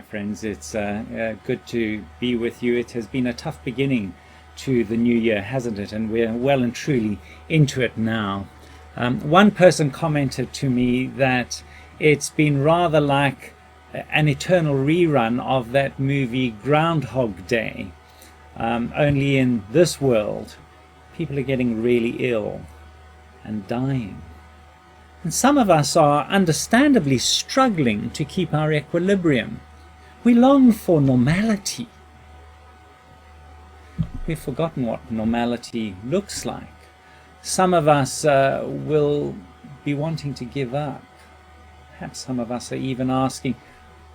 friends. It's good to be with you. It has been a tough beginning to the new year, hasn't it? And we're well and truly into it now. One person commented to me that it's been rather like an eternal rerun of that movie Groundhog Day. Only in this world, people are getting really ill and dying. And some of us are understandably struggling to keep our equilibrium. We long for normality. We've forgotten what normality looks like. Some of us will be wanting to give up. Perhaps some of us are even asking,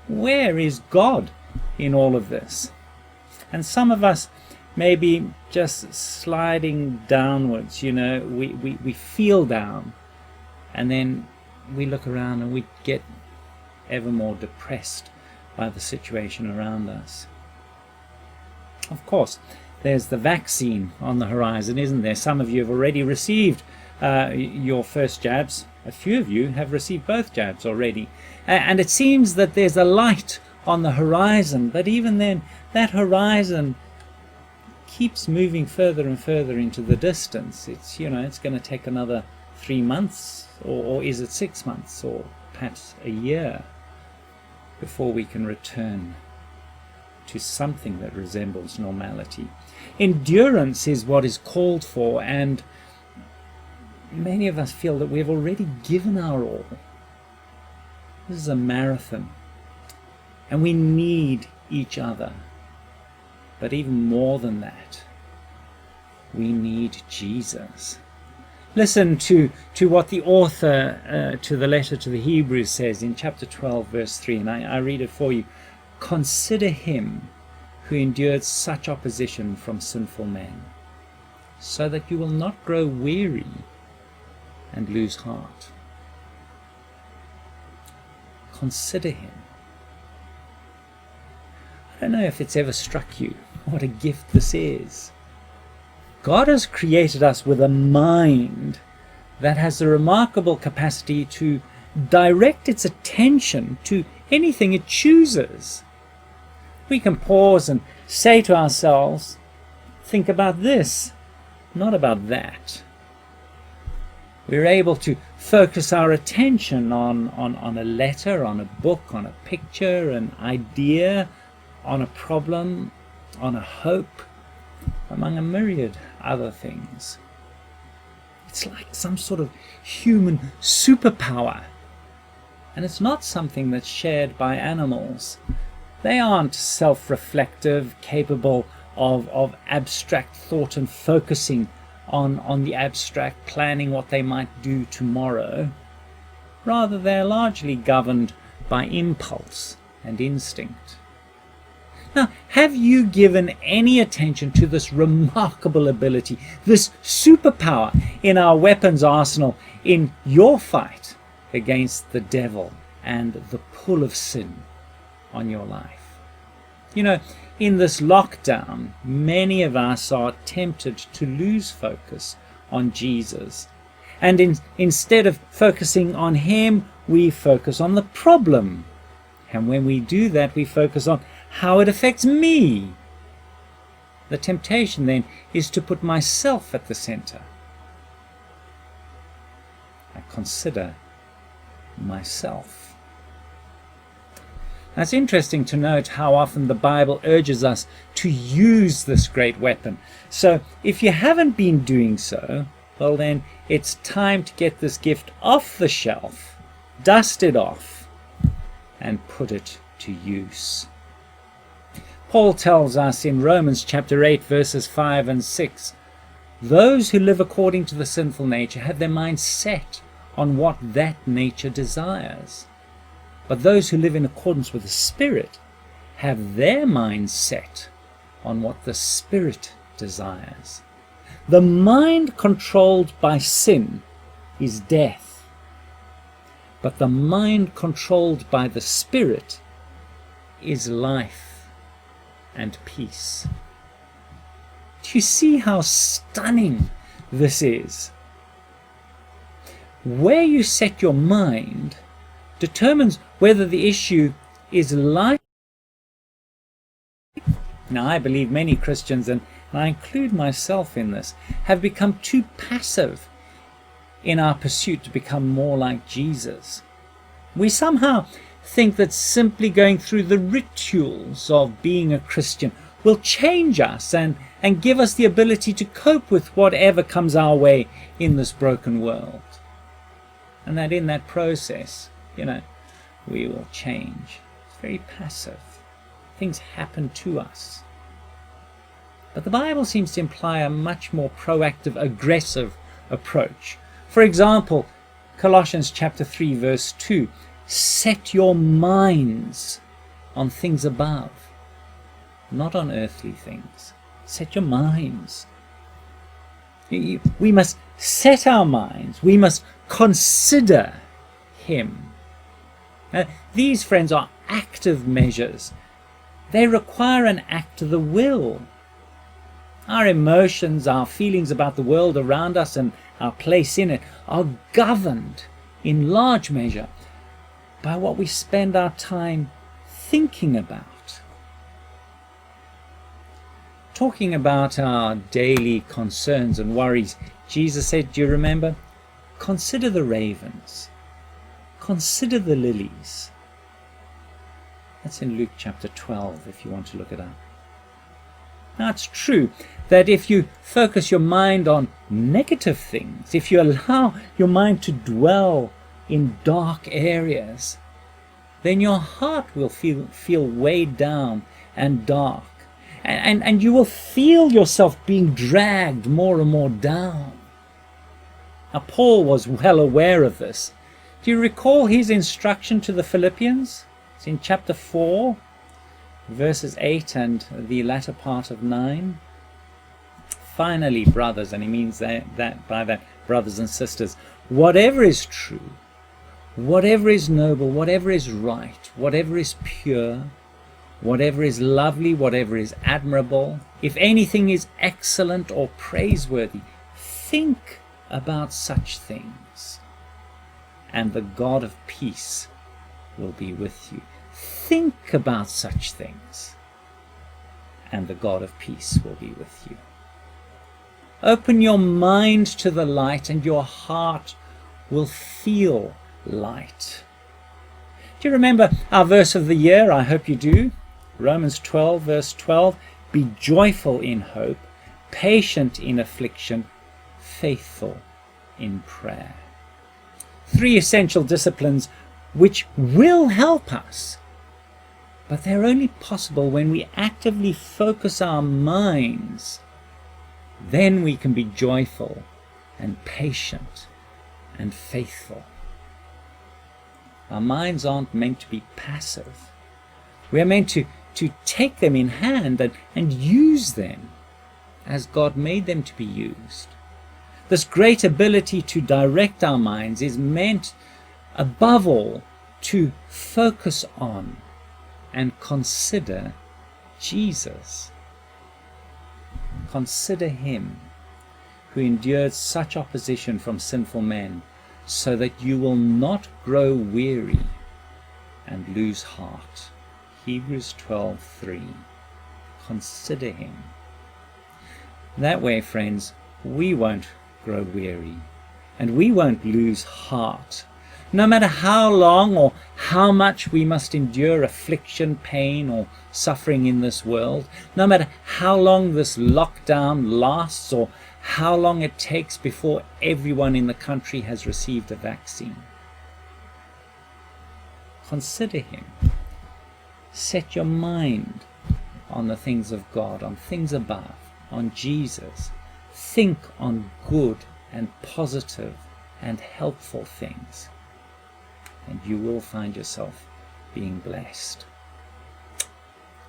where is God in all of this? And some of us may be just sliding downwards. You know, we feel down. And then we look around and we get ever more depressed by the situation around us. Of course, there's the vaccine on the horizon, isn't there? Some of you have already received your first jabs. A few of you have received both jabs already. And it seems that there's a light on the horizon, but even then, that horizon keeps moving further and further into the distance. It's going to take another 3 months, or is it 6 months, or perhaps a year before we can return to something that resembles normality. Endurance is what is called for, and many of us feel that we've already given our all. This is a marathon, and we need each other. But even more than that, we need Jesus. Listen to what the author to the letter to the Hebrews says in chapter 12, verse 3, and I read it for you. Consider him who endured such opposition from sinful men, so that you will not grow weary and lose heart. Consider him. I don't know if it's ever struck you what a gift this is. God has created us with a mind that has the remarkable capacity to direct its attention to anything it chooses. We can pause and say to ourselves, think about this, not about that. We're able to focus our attention on a letter, on a book, on a picture, an idea, on a problem, on a hope, among a myriad other things. It's like some sort of human superpower. And it's not something that's shared by animals. They aren't self-reflective, capable of abstract thought and focusing on the abstract, planning what they might do tomorrow. Rather, they're largely governed by impulse and instinct. Now, have you given any attention to this remarkable ability, this superpower in our weapons arsenal in your fight against the devil and the pull of sin on your life? You know, in this lockdown, many of us are tempted to lose focus on Jesus. And instead of focusing on him, we focus on the problem. And when we do that, we focus on how it affects me. The temptation then is to put myself at the center. I consider myself. Now, it's interesting to note how often the Bible urges us to use this great weapon. So if you haven't been doing so, well then it's time to get this gift off the shelf, dust it off, and put it to use. Paul tells us in Romans chapter 8, verses 5 and 6, those who live according to the sinful nature have their minds set on what that nature desires. But those who live in accordance with the Spirit have their minds set on what the Spirit desires. The mind controlled by sin is death, but the mind controlled by the Spirit is life and peace. Do you see how stunning this is? Where you set your mind determines whether the issue is life Now, I believe many Christians, and I include myself in this, have become too passive in our pursuit to become more like Jesus. We somehow think that simply going through the rituals of being a Christian will change us and give us the ability to cope with whatever comes our way in this broken world. And that in that process, we will change. It's very passive. Things happen to us. But the Bible seems to imply a much more proactive, aggressive approach. For example, Colossians chapter 3, verse 2, set your minds on things above, not on earthly things. Set your minds. We must set our minds. We must consider Him. Now, these, friends, are active measures. They require an act of the will. Our emotions, our feelings about the world around us and our place in it are governed in large measure by what we spend our time thinking about. Talking about our daily concerns and worries, Jesus said, do you remember? Consider the ravens. Consider the lilies. That's in Luke chapter 12, if you want to look it up. Now, it's true that if you focus your mind on negative things, if you allow your mind to dwell in dark areas, then your heart will feel weighed down and dark. And you will feel yourself being dragged more and more down. Now, Paul was well aware of this. Do you recall his instruction to the Philippians? It's in chapter 4, verses 8 and the latter part of 9. Finally, brothers, and he means that by that, brothers and sisters, whatever is true, whatever is noble, whatever is right, whatever is pure, whatever is lovely, whatever is admirable, if anything is excellent or praiseworthy, think about such things, and the God of peace will be with you. Think about such things, and the God of peace will be with you. Open your mind to the light, and your heart will feel light. Do you remember our verse of the year? I hope you do. Romans 12, verse 12. Be joyful in hope, patient in affliction, faithful in prayer. 3 essential disciplines which will help us, but they're only possible when we actively focus our minds. Then we can be joyful and patient and faithful. Our minds aren't meant to be passive. We are meant to take them in hand and use them as God made them to be used. This great ability to direct our minds is meant, above all, to focus on and consider Jesus. Consider Him who endured such opposition from sinful men, so that you will not grow weary and lose heart. Hebrews 12:3. Consider Him. That way, friends, we won't grow weary and we won't lose heart. No matter how long or how much we must endure affliction, pain, or suffering in this world, no matter how long this lockdown lasts or how long it takes before everyone in the country has received a vaccine. Consider Him. Set your mind on the things of God, on things above, on Jesus. Think on good and positive and helpful things, and you will find yourself being blessed.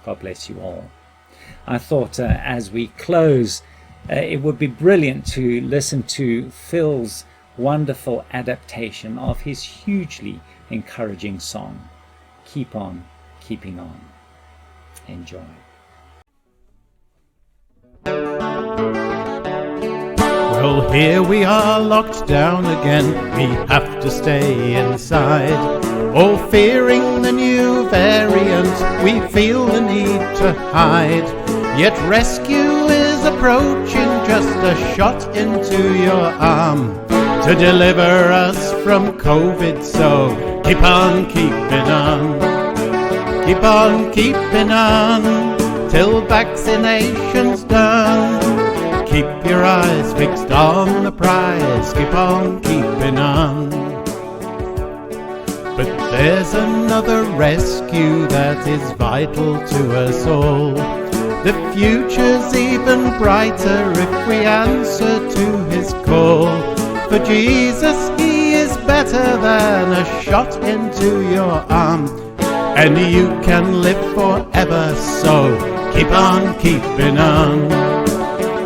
God bless you all. I thought as we close, it would be brilliant to listen to Phil's wonderful adaptation of his hugely encouraging song, Keep On Keeping On. Enjoy. Well, here we are locked down again. We have to stay inside. All fearing the new variant, we feel the need to hide. Yet rescue is approaching, just a shot into your arm to deliver us from COVID. So keep on keeping on, keep on keeping on, till vaccination's done. Keep your eyes fixed on the prize, keep on keeping on. But there's another rescue that is vital to us all. The future's even brighter if we answer to his call. For Jesus, he is better than a shot into your arm, and you can live forever. So keep on keeping on,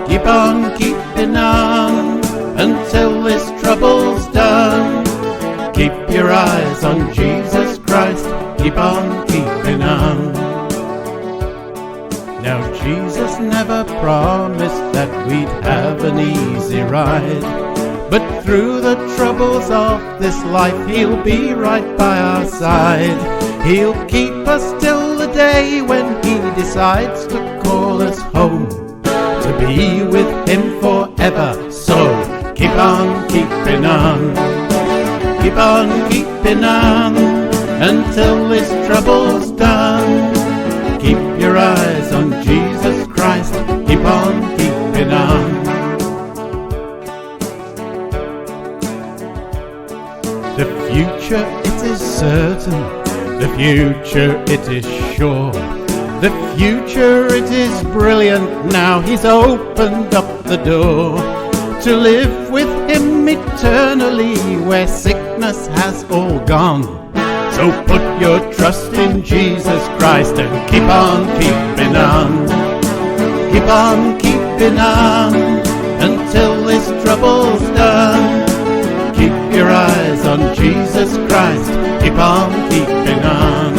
keep on keeping on, until this trouble's done. Keep your eyes on Jesus Christ, keep on keeping on. Now Jesus never promised that we'd have an easy ride, but through the troubles of this life, he'll be right by our side. He'll keep us till the day when he decides to call us home, to be with him forever. So keep on keeping on, keep on keeping on, until this trouble's done. Keep your eyes on Jesus Christ, keep on keeping on. The future, it is certain, the future, it is sure. The future, it is brilliant, now he's opened up the door to live with him eternally, where sickness has all gone. So put your trust in Jesus Christ and keep on keeping on, keep on keeping on, until this trouble's done. Keep your eyes on Jesus Christ, keep on keeping on,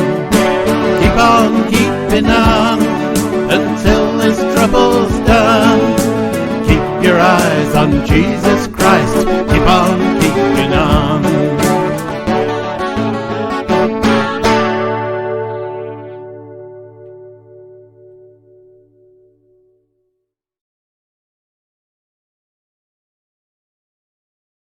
keep on keeping on, until this trouble's done. Keep your eyes on Jesus